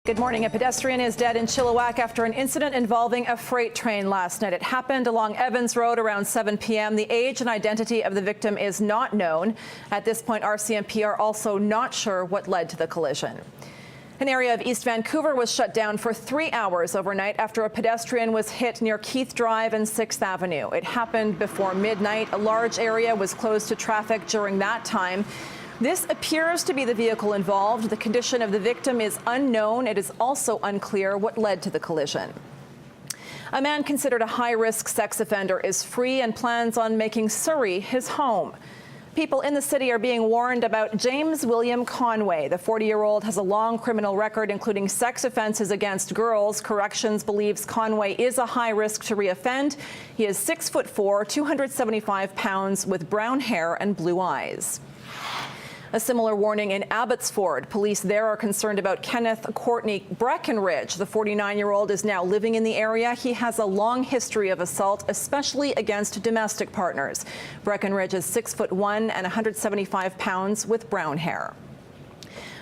Good morning. A pedestrian is dead in Chilliwack after an incident involving a freight train last night. It happened along Evans Road around 7 p.m. The age and identity of the victim is not known. At this point, RCMP are also not sure what led to the collision. An area of East Vancouver was shut down for 3 hours overnight after a pedestrian was hit near Keith Drive and 6th Avenue. It happened before midnight. A large area was closed to traffic during that time. This appears to be the vehicle involved. The condition of the victim is unknown. It is also unclear what led to the collision. A man considered a high-risk sex offender is free and plans on making Surrey his home. People in the city are being warned about James William Conway. The 40-year-old has a long criminal record, including sex offenses against girls. Corrections believes Conway is a high risk to reoffend. He is 6'4", 275 pounds, with brown hair and blue eyes. A similar warning in Abbotsford. Police there are concerned about Kenneth Courtney Breckenridge. The 49-year-old is now living in the area. He has a long history of assault, especially against domestic partners. Breckenridge is 6'1" and 175 pounds with brown hair.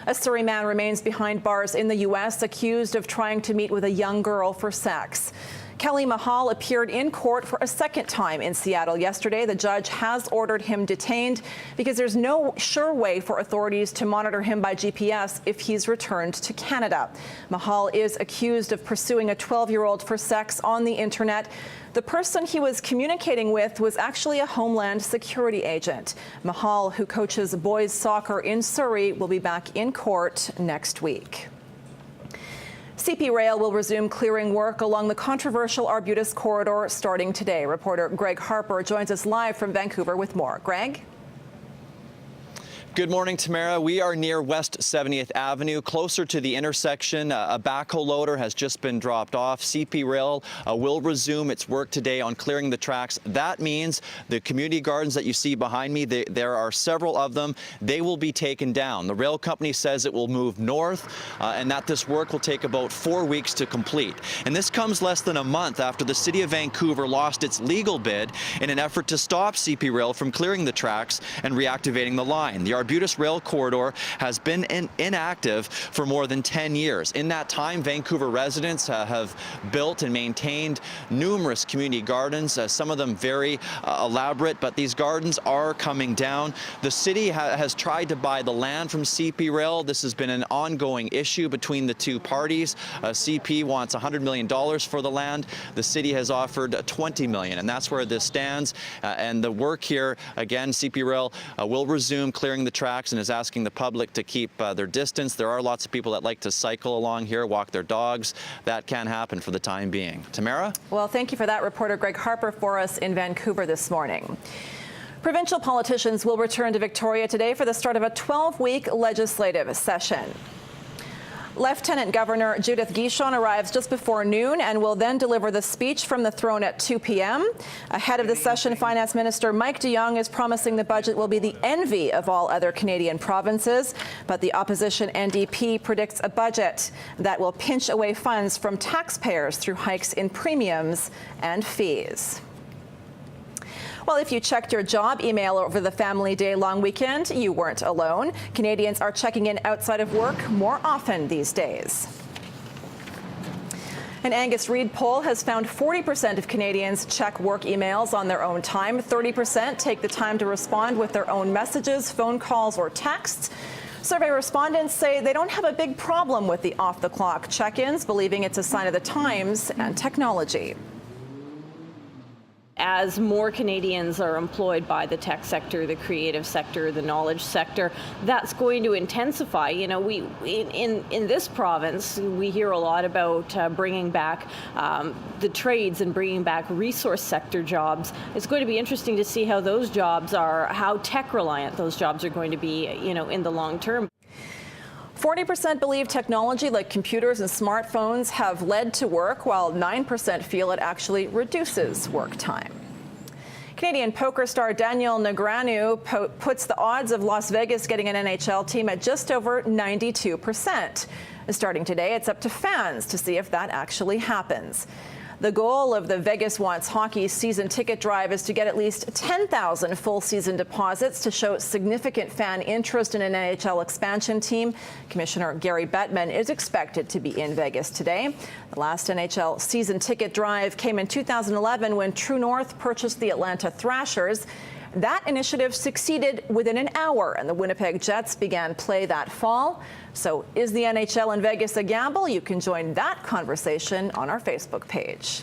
A Surrey man remains behind bars in the U.S. accused of trying to meet with a young girl for sex. Kelly Mahal appeared in court for a second time in Seattle yesterday. The judge has ordered him detained because there's no sure way for authorities to monitor him by GPS if he's returned to Canada. Mahal is accused of pursuing a 12-year-old for sex on the internet. The person he was communicating with was actually a Homeland Security agent. Mahal, who coaches boys soccer in Surrey, will be back in court next week. CP Rail will resume clearing work along the controversial Arbutus corridor starting today. Reporter Greg Harper joins us live from Vancouver with more. Greg? Good morning, Tamara. We are near West 70th Avenue, closer to the intersection. A backhoe loader has just been dropped off. CP Rail will resume its work today on clearing the tracks. That means the community gardens that you see behind me, there are several of them. They will be taken down. The rail company says it will move north and that this work will take about 4 weeks to complete. And this comes less than a month after the City of Vancouver lost its legal bid in an effort to stop CP Rail from clearing the tracks and reactivating the line. The Arbutus Rail Corridor has been inactive for more than 10 years. In that time, Vancouver residents have built and maintained numerous community gardens, some of them very elaborate, but these gardens are coming down. The city has tried to buy the land from CP Rail. This has been an ongoing issue between the two parties. CP wants $100 million for the land. The city has offered $20 million, and that's where this stands. And the work here, again, CP Rail will resume clearing the tracks and is asking the public to keep their distance. There are lots of people that like to cycle along here, walk their dogs. That can happen for the time being. Tamara? Well, thank you for that, reporter Greg Harper, for us in Vancouver this morning. Provincial politicians will return to Victoria today for the start of a 12-week legislative session. Lieutenant Governor Judith Guichon arrives just before noon and will then deliver the speech from the throne at 2 p.m. Ahead of the session, Finance Minister Mike de Jong is promising the budget will be the envy of all other Canadian provinces. But the opposition NDP predicts a budget that will pinch away funds from taxpayers through hikes in premiums and fees. Well, if you checked your job email over the Family Day long weekend, you weren't alone. Canadians are checking in outside of work more often these days. An Angus Reid poll has found 40% of Canadians check work emails on their own time. 30% take the time to respond with their own messages, phone calls, or texts. Survey respondents say they don't have a big problem with the off-the-clock check-ins, believing it's a sign of the times and technology. As more Canadians are employed by the tech sector, the creative sector, the knowledge sector, that's going to intensify. You know, in this province, we hear a lot about bringing back the trades and bringing back resource sector jobs. It's going to be interesting to see how those jobs are, how tech reliant those jobs are going to be, you know, in the long term. 40% believe technology like computers and smartphones have led to work, while 9% feel it actually reduces work time. Canadian poker star Daniel Negreanu puts the odds of Las Vegas getting an NHL team at just over 92%. Starting today, it's up to fans to see if that actually happens. The goal of the Vegas Wants Hockey season ticket drive is to get at least 10,000 full season deposits to show significant fan interest in an NHL expansion team. Commissioner Gary Bettman is expected to be in Vegas today. The last NHL season ticket drive came in 2011 when True North purchased the Atlanta Thrashers. That initiative succeeded within an hour, and the Winnipeg Jets began play that fall. So is the NHL in Vegas a gamble? You can join that conversation on our Facebook page.